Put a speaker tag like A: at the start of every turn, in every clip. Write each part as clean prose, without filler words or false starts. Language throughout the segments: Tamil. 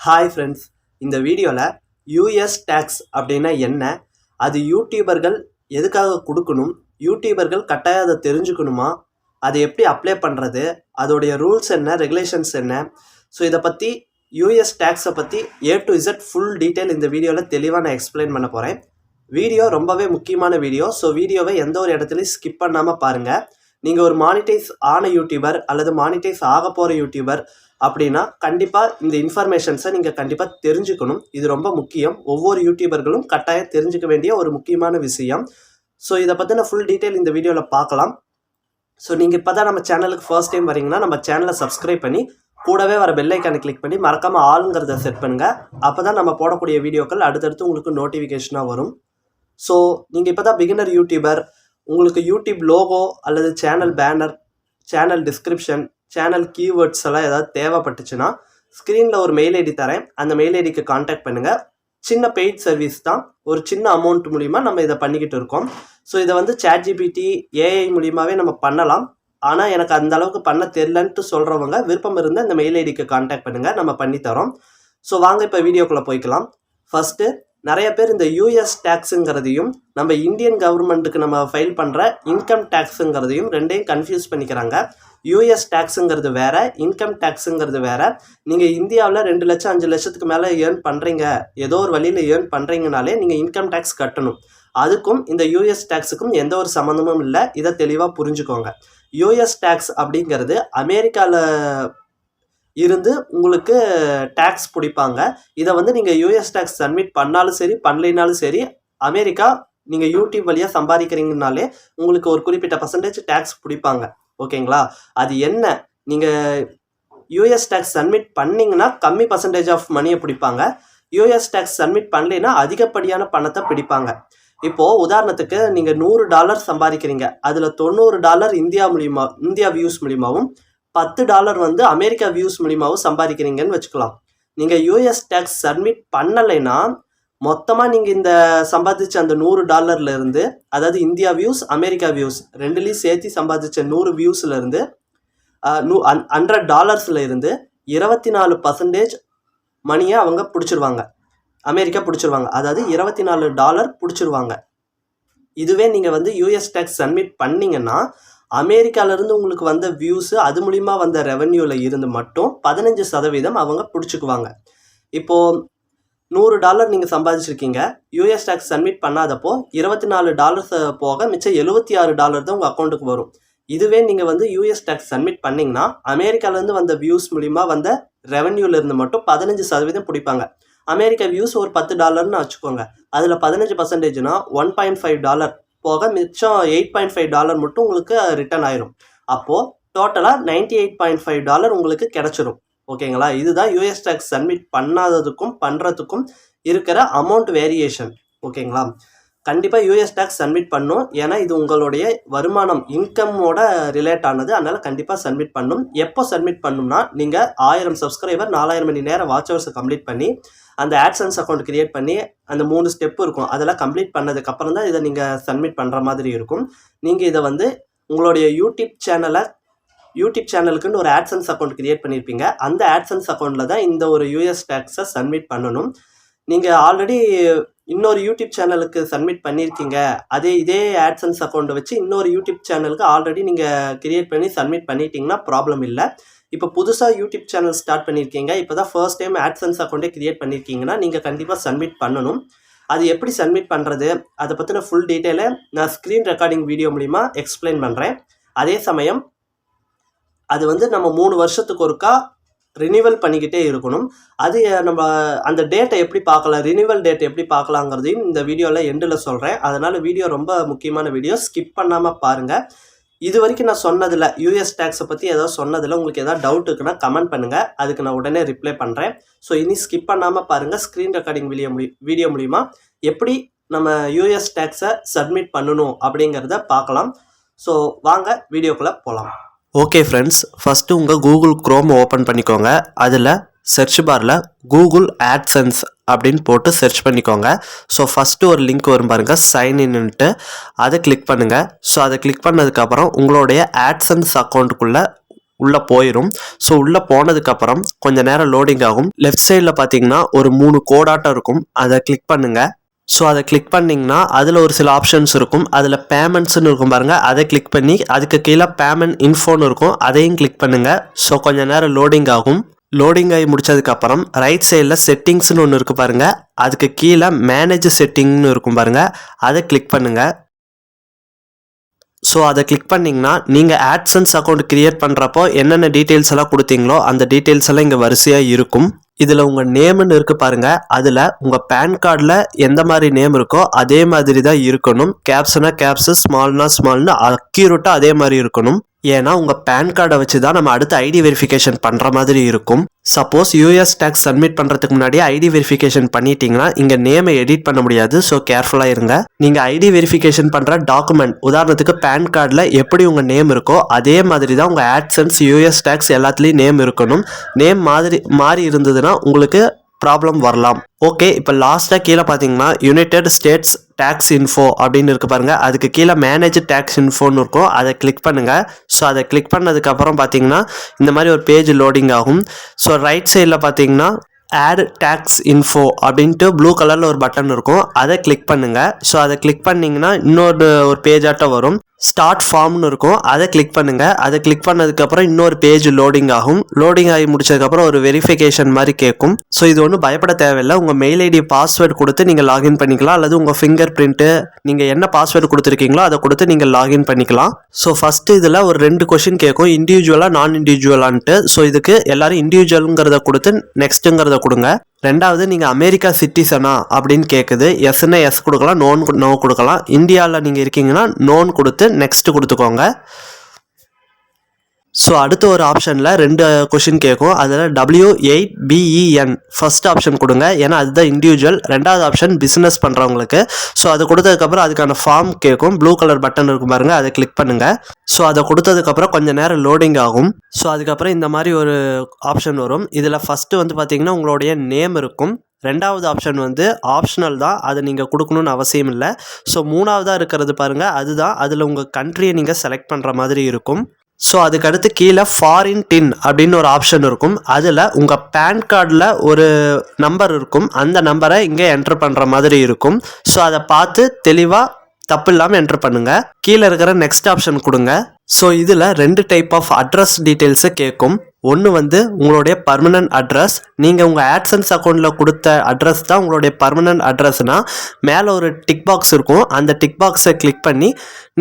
A: ஹாய் ஃப்ரெண்ட்ஸ், இந்த வீடியோவில் யூஎஸ் டேக்ஸ் அப்படின்னா என்ன, அது யூடியூபர்கள் எதுக்காக கொடுக்கணும், யூடியூபர்கள் கட்டாயம் அதை தெரிஞ்சுக்கணுமா, அதை எப்படி அப்ளை பண்ணுறது, அதோடைய ரூல்ஸ் என்ன, ரெகுலேஷன்ஸ் என்ன, ஸோ இதை பற்றி யூஎஸ் டேக்ஸை பற்றி A to Z full detail இந்த வீடியோவில் தெளிவாக நான் எக்ஸ்பிளைன் பண்ண போகிறேன். வீடியோ ரொம்பவே முக்கியமான வீடியோ. ஸோ வீடியோவை எந்த ஒரு இடத்துலையும் ஸ்கிப் பண்ணாமல் பாருங்கள். நீங்கள் ஒரு மானிட்டைஸ் ஆன யூடியூபர் அல்லது மானிட்டைஸ் ஆக போகிற யூடியூபர் அப்படின்னா கண்டிப்பாக இந்த இன்ஃபர்மேஷன்ஸை நீங்கள் கண்டிப்பாக தெரிஞ்சுக்கணும். இது ரொம்ப முக்கியம். ஒவ்வொரு யூடியூபர்களும் கட்டாயம் தெரிஞ்சுக்க வேண்டிய ஒரு முக்கியமான விஷயம். ஸோ இதை பற்றின ஃபுல் டீட்டெயில் இந்த வீடியோவில் பார்க்கலாம். ஸோ நீங்கள் இப்போ தான் நம்ம சேனலுக்கு ஃபர்ஸ்ட் டைம் வரீங்கன்னா நம்ம சேனலை சப்ஸ்கிரைப் பண்ணி கூடவே வர பெல் ஐக்கானை கிளிக் பண்ணி மறக்காமல் ஆளுங்கிறத செட் பண்ணுங்கள். அப்போ தான் நம்ம போடக்கூடிய வீடியோக்கள் அடுத்தடுத்து உங்களுக்கு நோட்டிஃபிகேஷனாக வரும். ஸோ நீங்கள் இப்போ தான் பிகினர் யூடியூபர், உங்களுக்கு யூடியூப் லோகோ அல்லது channel banner, channel description, channel keywords எல்லாம் ஏதாவது தேவைப்பட்டுச்சுன்னா ஸ்க்ரீனில் ஒரு மெயில் ஐடி தரேன். அந்த மெயில் ஐடிக்கு காண்டாக்ட் பண்ணுங்கள். சின்ன பெய்ட் சர்வீஸ் தான், ஒரு சின்ன அமௌண்ட் மூலிமா நம்ம இதை பண்ணிக்கிட்டு இருக்கோம். ஸோ இதை வந்து ChatGPT AI மூலியமாகவே நம்ம பண்ணலாம். ஆனால் எனக்கு அந்த அளவுக்கு பண்ண தெரிலன்ட்டு சொல்கிறவங்க விருப்பம் இருந்தால் இந்த மெயில் ஐடிக்கு காண்டாக்ட் பண்ணுங்கள், நம்ம பண்ணித்தரோம். ஸோ வாங்க இப்போ வீடியோக்குள்ளே போய்க்கலாம். ஃபஸ்ட்டு நிறைய பேர் இந்த யூஎஸ் டேக்ஸுங்கிறதையும் நம்ம இந்தியன் கவர்மெண்ட்டுக்கு நம்ம ஃபைல் பண்ணுற இன்கம் டேக்ஸுங்கிறதையும் ரெண்டையும் கன்ஃபியூஸ் பண்ணிக்கிறாங்க. யூஎஸ் டேக்ஸுங்கிறது வேறு, இன்கம் டேக்ஸுங்கிறது வேறு. நீங்கள் இந்தியாவில் 2 லட்சம் 5 லட்சத்துக்கு மேலே ஏர்ன் பண்ணுறீங்க, ஏதோ ஒரு வழியில் ஏர்ன் பண்ணுறீங்கனாலே நீங்கள் இன்கம் டேக்ஸ் கட்டணும். அதுக்கும் இந்த யூஎஸ் டேக்ஸுக்கும் எந்த ஒரு சம்மந்தமும் இல்லை. இதை தெளிவாக புரிஞ்சுக்கோங்க. யூஎஸ் டேக்ஸ் அப்படிங்கிறது அமெரிக்காவில் இருந்து உங்களுக்கு டேக்ஸ் பிடிப்பாங்க. இதை வந்து நீங்கள் யூஎஸ் டேக்ஸ் சப்மிட் பண்ணாலும் சரி பண்ணலைனாலும் சரி, அமெரிக்கா நீங்கள் யூடியூப் வழியாக சம்பாதிக்கிறீங்கனாலே உங்களுக்கு ஒரு குறிப்பிட்ட பர்சன்டேஜ் டேக்ஸ் பிடிப்பாங்க. ஓகேங்களா? அது என்ன, நீங்கள் யூஎஸ் டேக்ஸ் சப்மிட் பண்ணிங்கன்னா கம்மி பர்சன்டேஜ் ஆஃப் மணியை பிடிப்பாங்க. யூஎஸ் டேக்ஸ் சப்மிட் பண்ணலைன்னா அதிகப்படியான பணத்தை பிடிப்பாங்க. இப்போது உதாரணத்துக்கு நீங்கள் $100 சம்பாதிக்கிறீங்க, அதில் $90 இந்தியா வியூஸ் மூலியமாகவும் $10 வந்து அமெரிக்கா வியூஸ் மூலியமாகவும் சம்பாதிக்கிறீங்கன்னு வச்சுக்கலாம். நீங்கள் யூஎஸ் டேக்ஸ் சப்மிட் பண்ணலைன்னா மொத்தமாக நீங்கள் இந்த சம்பாதிச்ச அந்த $100 அதாவது இந்தியா வியூஸ் அமெரிக்கா வியூஸ் ரெண்டுலேயும் சேர்த்து சம்பாதிச்ச 100 வியூஸ்லேருந்து $100 24% மணியை அவங்க பிடிச்சிருவாங்க, அமெரிக்கா பிடிச்சிருவாங்க. அதாவது $24 பிடிச்சிருவாங்க. இதுவே நீங்கள் வந்து யூஎஸ் டேக்ஸ் சப்மிட் பண்ணிங்கன்னா அமெரிக்காவிலேருந்து உங்களுக்கு வந்த வியூஸு அது மூலிமா வந்த ரெவன்யூவில் இருந்து மட்டும் 15% அவங்க பிடிச்சிக்குவாங்க. இப்போது $100 நீங்கள் சம்பாதிச்சிருக்கீங்க, யூஎஸ் டேக்ஸ் சப்மிட் பண்ணாதப்போ $24 போக மிச்சம் $76 தான் உங்கள் அக்கௌண்ட்டுக்கு வரும். இதுவே நீங்கள் வந்து யூஎஸ் டேக்ஸ் சப்மிட் பண்ணிங்கன்னா அமெரிக்காவிலேருந்து வந்த வியூஸ் மூலிமா வந்த ரெவன்யூலேருந்து மட்டும் 15% பிடிப்பாங்க. அமெரிக்கா வியூஸ் ஒரு $10ன்னு வச்சுக்கோங்க, அதில் 15%னா $1.5 போக மிச்சம் $8.5 மட்டும் உங்களுக்கு ரிட்டர்ன் ஆயிரும். அப்போது டோட்டலாக $98.5 உங்களுக்கு கிடச்சிரும். ஓகேங்களா? இதுதான் யூஎஸ் டேக்ஸ் சப்மிட் பண்ணாததுக்கும் பண்ணுறதுக்கும் இருக்கிற அமௌண்ட் வேரியேஷன். ஓகேங்களா? கண்டிப்பாக யூஎஸ் டேக்ஸ் சப்மிட் பண்ணும். ஏன்னா இது உங்களுடைய வருமானம், இன்கம்மோட ரிலேட் ஆனது. அதனால் கண்டிப்பாக சப்மிட் பண்ணும். எப்போ சப்மிட் பண்ணணும்னா நீங்கள் 1000 சப்ஸ்கிரைபர் 4000 மணி நேரம் வாட்ச் ஹவர்ஸை கம்ப்ளீட் பண்ணி அந்த AdSense அக்கௌண்ட் கிரியேட் பண்ணி அந்த 3 ஸ்டெப் இருக்கும், அதெல்லாம் கம்ப்ளீட் பண்ணதுக்கப்புறம் தான் இதை நீங்கள் சப்மிட் பண்ணுற மாதிரி இருக்கும். நீங்கள் இதை வந்து உங்களுடைய யூடியூப் சேனலுக்குன்னு ஒரு AdSense அக்கௌண்ட் கிரியேட் பண்ணியிருப்பீங்க. அந்த AdSense அக்கௌண்ட்டில் தான் இந்த ஒரு யூஎஸ் டேக்ஸை சப்மிட் பண்ணணும். நீங்கள் ஆல்ரெடி இன்னொரு யூடியூப் சேனலுக்கு சப்மிட் பண்ணியிருக்கீங்க, இதே AdSense அக்கௌண்ட்டை வச்சு இன்னொரு யூடியூப் சேனலுக்கு ஆல்ரெடி நீங்கள் கிரியேட் பண்ணி சப்மிட் பண்ணிட்டீங்கன்னா ப்ராப்ளம் இல்லை. இப்போ புதுசாக யூடியூப் சேனல் ஸ்டார்ட் பண்ணியிருக்கீங்க, இப்போ தான் ஃபர்ஸ்ட் டைம் AdSense அக்கௌண்ட்டே கிரியேட் பண்ணியிருக்கீங்கன்னா நீங்கள் கண்டிப்பாக சப்மிட் பண்ணணும். அது எப்படி சப்மிட் பண்ணுறது, அதை பற்றின ஃபுல் டீட்டெயிலை நான் ஸ்க்ரீன் ரெக்கார்டிங் வீடியோ மூலிமா எக்ஸ்பிளைன் பண்ணுறேன். அதே சமயம் அது வந்து நம்ம 3 வருஷத்துக்கு ஒருக்கா ரினிவல் பண்ணிக்கிட்டே இருக்கணும். அது நம்ம அந்த டேட்டை எப்படி பார்க்கலாம், ரினிவல் டேட் எப்படி பார்க்கலாங்கிறதையும் இந்த வீடியோவில் எண்டில் சொல்கிறேன். அதனால் வீடியோ ரொம்ப முக்கியமான வீடியோ, ஸ்கிப் பண்ணாமல் பாருங்கள். இது வரைக்கும் நான் சொன்னதில்லை, யூஎஸ் டேக்ஸை பற்றி ஏதாவது சொன்னதில்லை. உங்களுக்கு ஏதாவது டவுட் இருக்குன்னா கமெண்ட் பண்ணுங்கள், அதுக்கு நான் உடனே ரிப்ளை பண்ணுறேன். ஸோ இனி ஸ்கிப் பண்ணாமல் பாருங்கள். ஸ்க்ரீன் ரெக்கார்டிங் வீடியோ மூலிமா எப்படி நம்ம யூஎஸ் டேக்ஸை சப்மிட் பண்ணணும் அப்படிங்கிறத பார்க்கலாம். ஸோ வாங்க வீடியோக்குள்ளே போகலாம். ஓகே ஃப்ரெண்ட்ஸ், ஃபஸ்ட்டு உங்கள் கூகுள் க்ரோம் ஓப்பன் பண்ணிக்கோங்க. அதில் சர்ச் பாரில் கூகுள் AdSense அப்படின்னு போட்டு சர்ச் பண்ணிக்கோங்க. ஸோ ஃபஸ்ட்டு ஒரு லிங்க் வரும் பாருங்கள், சைன்இன்ட்டு, அதை கிளிக் பண்ணுங்கள். ஸோ அதை கிளிக் பண்ணதுக்கப்புறம் உங்களுடைய AdSense அக்கௌண்ட்டுக்குள்ளே உள்ளே போயிடும். ஸோ உள்ளே போனதுக்கப்புறம் கொஞ்சம் நேரம் லோடிங் ஆகும். லெஃப்ட் சைடில் பார்த்தீங்கன்னா ஒரு 3 கோடாட்டம் இருக்கும், அதை கிளிக் பண்ணுங்கள். ஸோ அதை கிளிக் பண்ணிங்கன்னா அதில் ஒரு சில ஆப்ஷன்ஸ் இருக்கும். அதில் பேமெண்ட்ஸ்னு இருக்கும் பாருங்கள், அதை கிளிக் பண்ணி அதுக்கு கீழே பேமெண்ட் இன்ஃபோன்னு இருக்கும், அதையும் கிளிக் பண்ணுங்கள். ஸோ கொஞ்சம் நேரம் லோடிங் ஆகும். லோடிங் ஆகி முடிச்சதுக்கப்புறம் ரைட் சைடில் செட்டிங்ஸ்னு ஒன்று இருக்குது பாருங்கள், அதுக்கு கீழே மேனேஜ் செட்டிங்னு இருக்கும் பாருங்கள், அதை கிளிக் பண்ணுங்கள். ஸோ அதை கிளிக் பண்ணிங்கன்னா நீங்கள் ஆட்சன்ஸ் அக்கௌண்ட் க்ரியேட் பண்ணுறப்போ என்னென்ன டீட்டெயில்ஸ் எல்லாம் கொடுத்தீங்களோ அந்த டீட்டெயில்ஸ் எல்லாம் இங்கே வரிசையாக இருக்கும். இதில் உங்கள் நேம்னு இருக்குது பாருங்கள், அதில் உங்கள் பேன் கார்டில் எந்த மாதிரி நேம் இருக்கோ அதே மாதிரி தான் இருக்கணும். கேப்ஸ்னா கேப்ஸு, ஸ்மால்னா ஸ்மால்னு அக்யூரேட்டாக அதே மாதிரி இருக்கணும். ஏன்னா உங்கள் பேன் கார்டை வச்சு தான் நம்ம அடுத்து ஐடி வெரிஃபிகேஷன் பண்ணுற மாதிரி இருக்கும். சப்போஸ் யூஎஸ் டேக்ஸ் சப்மிட் பண்ணுறதுக்கு முன்னாடி ஐடி வெரிஃபிகேஷன் பண்ணிட்டீங்கன்னா இங்கே நேமை எடிட் பண்ண முடியாது. ஸோ கேர்ஃபுல்லாக இருங்க. நீங்கள் ஐடி வெரிஃபிகேஷன் பண்ணுற டாக்குமெண்ட், உதாரணத்துக்கு பேன் கார்டில் எப்படி உங்கள் நேம் இருக்கோ அதே மாதிரி தான் உங்கள் ஆட்சன்ஸ், யூஎஸ் டேக்ஸ் எல்லாத்துலேயும் நேம் இருக்கணும். நேம் மாறி இருந்ததுன்னா உங்களுக்கு ப்ராப்ளம் வரலாம். ஓகே, இப்போ லாஸ்ட்டாக கீழே பார்த்தீங்கன்னா யுனைடெட் ஸ்டேட்ஸ் டேக்ஸ் இன்ஃபோ அப்படின்னு இருக்கு பாருங்கள், அதுக்கு கீழே மேனேஜ் டேக்ஸ் இன்ஃபோன்னு இருக்கும், அதை கிளிக் பண்ணுங்கள். ஸோ அதை கிளிக் பண்ணதுக்கப்புறம் பார்த்தீங்கன்னா இந்த மாதிரி ஒரு பேஜ் லோடிங் ஆகும். ஸோ ரைட் சைடில் பார்த்தீங்கன்னா ஆட் டேக்ஸ் இன்ஃபோ அப்படின்ட்டு ப்ளூ கலரில் ஒரு பட்டன் இருக்கும், அதை கிளிக் பண்ணுங்கள். ஸோ அதை கிளிக் பண்ணிங்கன்னா இன்னொரு பேஜாட்டம் வரும். ஸ்டார்ட் ஃபார்ம்னு இருக்கும், அதை கிளிக் பண்ணுங்கள். அதை கிளிக் பண்ணதுக்கப்புறம் இன்னொரு பேஜ் லோடிங் ஆகும். லோடிங் ஆகி முடிச்சதுக்கப்புறம் ஒரு வெரிஃபிகேஷன் மாதிரி கேட்கும். ஸோ இது ஒன்றும் பயப்பட தேவையில்லை. உங்கள் மெயில் ஐடி பாஸ்வேர்டு கொடுத்து நீங்கள் லாகின் பண்ணிக்கலாம், அல்லது உங்கள் ஃபிங்கர் பிரிண்ட்டு நீங்கள் என்ன பாஸ்வேர்டு கொடுத்துருக்கீங்களோ அதை கொடுத்து நீங்கள் லாகின் பண்ணிக்கலாம். ஸோ ஃபஸ்ட்டு இதில் ஒரு 2 கொஷின் கேட்கும், இண்டிவிஜுவலாக நான் இண்டிவிஜுவலான்ட்டு. ஸோ இதுக்கு எல்லாரும் இண்டிவிஜுவலுங்கிறத கொடுத்து நெக்ஸ்ட்டுங்கிறத கொடுங்க. ரெண்டாவது, நீங்கள் அமெரிக்கா சிட்டிசனா அப்படின்னு கேட்குது. எஸ்ன்னா எஸ் கொடுக்கலாம், நோ கொடுக்கலாம். இந்தியாவில் நீங்கள் இருக்கீங்கன்னா நோன் கொடுத்து நெக்ஸ்ட் கொடுத்துக்கோங்க. ஸோ அடுத்த ஒரு ஆப்ஷனில் 2 கொஷின் கேட்கும், அதில் W8BEN ஃபர்ஸ்ட் ஆப்ஷன் கொடுங்க, ஏன்னா அதுதான் இண்டிவிஜுவல். ரெண்டாவது ஆப்ஷன் பிஸ்னஸ் பண்ணுறவங்களுக்கு. ஸோ அதை கொடுத்ததுக்கப்புறம் அதுக்கான ஃபார்ம் கேட்கும், ப்ளூ கலர் பட்டன் இருக்கும் பாருங்கள், அதை கிளிக் பண்ணுங்கள். ஸோ அதை கொடுத்ததுக்கப்புறம் கொஞ்சம் நேரம் லோடிங் ஆகும். ஸோ அதுக்கப்புறம் இந்த மாதிரி ஒரு ஆப்ஷன் வரும். இதில் ஃபஸ்ட்டு வந்து பார்த்திங்கன்னா உங்களுடைய நேம் இருக்கும். ரெண்டாவது ஆப்ஷன் வந்து ஆப்ஷனல் தான், அதை நீங்கள் கொடுக்கணுன்னு அவசியம் இல்லை. ஸோ மூணாவதாக இருக்கிறது பாருங்கள், அதுதான். அதில் உங்கள் கண்ட்ரியை நீங்கள் செலக்ட் பண்ணுற மாதிரி இருக்கும். ஸோ அதுக்கடுத்து கீழே ஃபாரின் டின் அப்படின்னு ஒரு ஆப்ஷன் இருக்கும். அதில் உங்கள் பேன் கார்டில் ஒரு நம்பர் இருக்கும், அந்த நம்பரை இங்கே என்ட்ரு பண்ணுற மாதிரி இருக்கும். ஸோ அதை பார்த்து தெளிவாக தப்பு இல்லாமல் என்ட்ரு பண்ணுங்கள். கீழே இருக்கிற நெக்ஸ்ட் ஆப்ஷன் கொடுங்க. ஸோ இதில் 2 டைப் ஆஃப் அட்ரஸ் டீட்டெயில்ஸை கேட்கும். ஒன்று வந்து உங்களுடைய பர்மனன்ட் அட்ரஸ், நீங்கள் உங்கள் ஆட்சன்ஸ் அக்கௌண்ட்டில் கொடுத்த அட்ரஸ் தான் உங்களுடைய பர்மனன்ட் அட்ரஸ்னால் மேலே ஒரு டிக் பாக்ஸ் இருக்கும், அந்த டிக் பாக்ஸை கிளிக் பண்ணி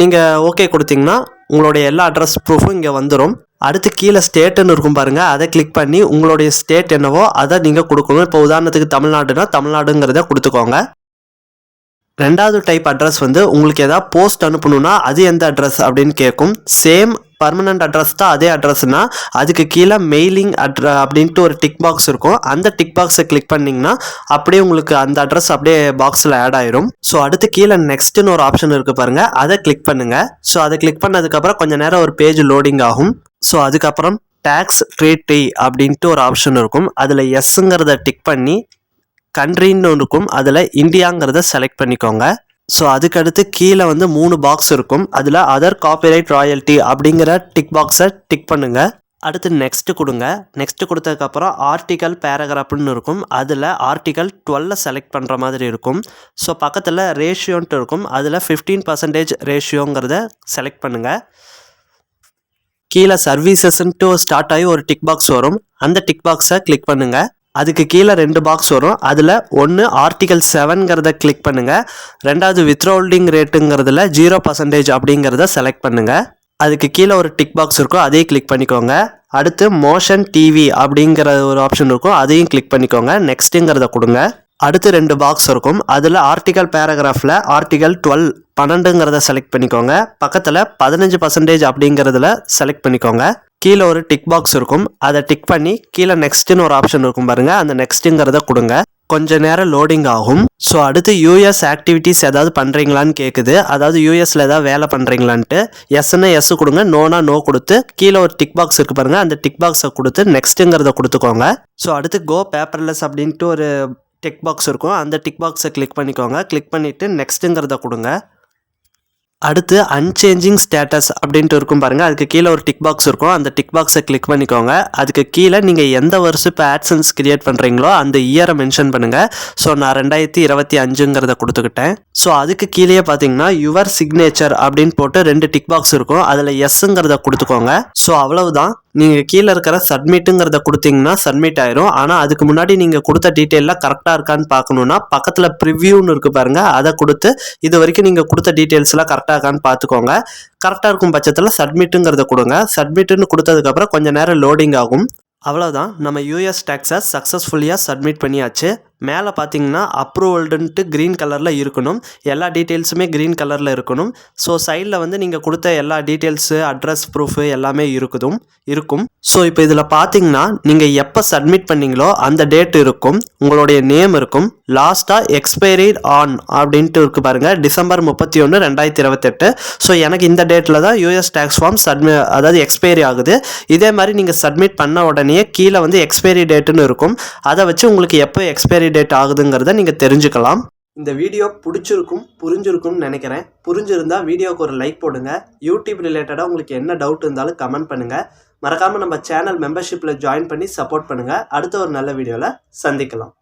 A: நீங்கள் ஓகே கொடுத்தீங்கன்னா உங்களுடைய எல்லா அட்ரஸ் ப்ரூஃபும் இங்கே வந்துடும். அடுத்து கீழே ஸ்டேட்டுன்னு இருக்கும் பாருங்கள், அதை கிளிக் பண்ணி உங்களுடைய ஸ்டேட் என்னவோ அதை நீங்கள் கொடுக்கணும். இப்போ உதாரணத்துக்கு தமிழ்நாடுனா தமிழ்நாடுங்கிறத கொடுத்துக்கோங்க. ரெண்டாவது டைப் அட்ரஸ் வந்து உங்களுக்கு எதாவது போஸ்ட் அனுப்பணும்னா அது எந்த அட்ரஸ் அப்படின்னு கேட்கும். சேம் பர்மனன்ட் அட்ரஸ் தான் அதே அட்ரஸ்னால் அதுக்கு கீழே மெயிலிங் அப்படின்ட்டு ஒரு டிக் பாக்ஸ் இருக்கும், அந்த டிக் பாக்ஸை கிளிக் பண்ணிங்கன்னா அப்படியே உங்களுக்கு அந்த அட்ரஸ் அப்படியே பாக்ஸில் ஆட் ஆயிரும். ஸோ அடுத்து கீழே நெக்ஸ்ட்டுன்னு ஒரு ஆப்ஷன் இருக்குது பாருங்கள், அதை கிளிக் பண்ணுங்கள். ஸோ அதை கிளிக் பண்ணதுக்கப்புறம் கொஞ்சம் நேரம் ஒரு பேஜ் லோடிங் ஆகும். ஸோ அதுக்கப்புறம் டேக்ஸ் ட்ரீட்டி அப்படின்ட்டு ஒரு ஆப்ஷன் இருக்கும், அதில் எஸ்ஸுங்கிறத டிக் பண்ணி கண்ட்ரின்னு இருக்கும், அதில் இந்தியாங்கிறத செலக்ட் பண்ணிக்கோங்க. ஸோ அதுக்கடுத்து கீழே வந்து 3 பாக்ஸ் இருக்கும், அதில் அதர் காப்பிரைட் ராயல்ட்டி அப்படிங்கிற டிக் பாக்ஸை டிக் பண்ணுங்கள். அடுத்து நெக்ஸ்ட்டு கொடுங்க. நெக்ஸ்ட்டு கொடுத்ததுக்கப்புறம் ஆர்டிக்கல் பேராகிராஃப்னு இருக்கும், அதில் ஆர்டிக்கல் 12 செலக்ட் பண்ணுற மாதிரி இருக்கும். ஸோ பக்கத்தில் ரேஷியோன்ட்டு இருக்கும், அதில் 15% ரேஷியோங்கிறத செலக்ட் பண்ணுங்கள். கீழே சர்வீசஸ்ன்ட்டு ஸ்டார்ட் ஆகி ஒரு டிக் பாக்ஸ் வரும், அந்த டிக் பாக்ஸை கிளிக் பண்ணுங்கள். அதுக்கு கீழே 2 பாக்ஸ் வரும், அதில் ஒன்று ஆர்டிகல் 7ங்கிறத கிளிக் பண்ணுங்கள். ரெண்டாவது வித்ஹோல்டிங் ரேட்டுங்கிறதுல 0% அப்படிங்கிறத செலக்ட் பண்ணுங்கள். அதுக்கு கீழே ஒரு டிக் பாக்ஸ் இருக்கும், அதையும் கிளிக் பண்ணிக்கோங்க. அடுத்து மோஷன் டிவி அப்படிங்கிற ஒரு ஆப்ஷன் இருக்கும், அதையும் கிளிக் பண்ணிக்கோங்க. நெக்ஸ்ட்டுங்கிறத கொடுங்க. அடுத்து 2 பாக்ஸ் இருக்கும், அதில் ஆர்டிகல் பேராகிராஃபில் ஆர்டிகல் 12ங்கிறத செலக்ட் பண்ணிக்கோங்க. பக்கத்தில் 15% அப்படிங்கிறதுல செலக்ட் பண்ணிக்கோங்க. கீழே ஒரு டிக் பாக்ஸ் இருக்கும், அதை டிக் பண்ணி கீழே நெக்ஸ்ட்டுன்னு ஒரு ஆப்ஷன் இருக்கும் பாருங்கள், அந்த நெக்ஸ்ட்டுங்கிறத கொடுங்க. கொஞ்ச நேரம் லோடிங் ஆகும். ஸோ அடுத்து யூஎஸ் ஆக்டிவிட்டீஸ் ஏதாவது பண்ணுறீங்களான்னு கேட்குது, அதாவது யூஎஸில் ஏதாவது வேலை பண்ணுறீங்களான்ட்டு. எஸ்ன்னா எஸ் கொடுங்க, நோனா நோ கொடுத்து கீழே ஒரு டிக் பாக்ஸ் இருக்குது பாருங்கள், அந்த டிக் பாக்ஸை கொடுத்து நெக்ஸ்ட்டுங்கிறத கொடுத்துக்கோங்க. ஸோ அடுத்து கோ பேப்பர்லெஸ் அப்படின்ட்டு ஒரு டிக் பாக்ஸ் இருக்கும், அந்த டிக் பாக்ஸை கிளிக் பண்ணிக்கோங்க. கிளிக் பண்ணிவிட்டு நெக்ஸ்ட்டுங்கிறத கொடுங்க. அடுத்து அன்சேஞ்சிங் ஸ்டேட்டஸ் அப்படின்ட்டு இருக்கும் பாருங்கள். அதுக்கு கீழே ஒரு டிக் பாக்ஸ் இருக்கும். அந்த டிக் பாக்ஸை கிளிக் பண்ணிக்கோங்க. அதுக்கு கீழே நீங்கள் எந்த வருஷம் இப்போ ஆட்சன்ஸ் கிரியேட் பண்ணுறீங்களோ அந்த இயரை மென்ஷன் பண்ணுங்கள். ஸோ நான் 2025ங்கிறத கொடுத்துக்கிட்டேன். ஸோ அதுக்கு கீழே பார்த்தீங்கன்னா யுவர் சிக்னேச்சர் அப்படின்னு போட்டு 2 டிக் பாக்ஸ் இருக்கும். அதில் எஸ்ங்கிறத கொடுத்துக்கோங்க. ஸோ அவ்வளவுதான். நீங்கள் கீழே இருக்கிற சப்மிட்டுங்கிறத கொடுத்தீங்கன்னா சப்மிட் ஆயிரும். ஆனால் அதுக்கு முன்னாடி நீங்கள் கொடுத்த டீட்டெயிலாம் கரெக்டாக இருக்கான்னு பார்க்கணுன்னா பக்கத்தில் ப்ரிவ்யூன்னு இருக்குது பாருங்கள். அதை கொடுத்து இது வரைக்கும் நீங்கள் கொடுத்த டீட்டெயில்ஸ்லாம் கரெக்டாக இருக்கான்னு பார்த்துக்கோங்க. கரெக்டாக இருக்கும் பட்சத்தில் சப்மிட்டுங்கிறத கொடுங்க. சப்மிட்டுன்னு கொடுத்ததுக்கப்புறம் கொஞ்சம் நேரம் லோடிங் ஆகும். அவ்வளோதான். நம்ம யூஎஸ் டேக்ஸை சக்ஸஸ்ஃபுல்லியாக சப்மிட் பண்ணியாச்சு. மேலே பார்த்தீங்கன்னா அப்ரூவல்டுன்ட்டு க்ரீன் கலரில் இருக்கணும். எல்லா டீட்டெயில்ஸுமே க்ரீன் கலரில் இருக்கணும். ஸோ சைடில் வந்து நீங்கள் கொடுத்த எல்லா டீட்டெயில்ஸு, அட்ரஸ் ப்ரூஃபு எல்லாமே இருக்கும். ஸோ இப்போ இதில் பார்த்தீங்கன்னா நீங்கள் எப்போ சப்மிட் பண்ணீங்களோ அந்த டேட் இருக்கும். உங்களுடைய நேம் இருக்கும். லாஸ்ட்டாக எக்ஸ்பைரிட் ஆன் அப்படின்ட்டு இருக்குது பாருங்கள். டிசம்பர் 31, 2028. ஸோ எனக்கு இந்த டேட்டில் தான் யூஎஸ் டேக்ஸ் ஃபார்ம் அதாவது எக்ஸ்பைரி ஆகுது. இதே மாதிரி நீங்கள் சப்மிட் பண்ண உடனே கீழே வந்து எக்ஸ்பைரி டேட்டுன்னு இருக்கும். அதை வச்சு உங்களுக்கு எப்போ எக்ஸ்பைரி டேட் ஆகுதுங்கிறத நீங்கள் தெரிஞ்சுக்கலாம். இந்த வீடியோ புரிஞ்சிருக்கும்னு நினைக்கிறேன். புரிஞ்சிருந்தா வீடியோவுக்கு ஒரு லைக் போடுங்க. யூடியூப் ரிலேட்டடாக உங்களுக்கு என்ன டவுட் இருந்தாலும் கமெண்ட் பண்ணுங்கள். மறக்காமல் நம்ம சேனல் மெம்பர்ஷிப்பில் ஜாயின் பண்ணி சப்போர்ட் பண்ணுங்கள். அடுத்த ஒரு நல்ல வீடியோவில் சந்திக்கலாம்.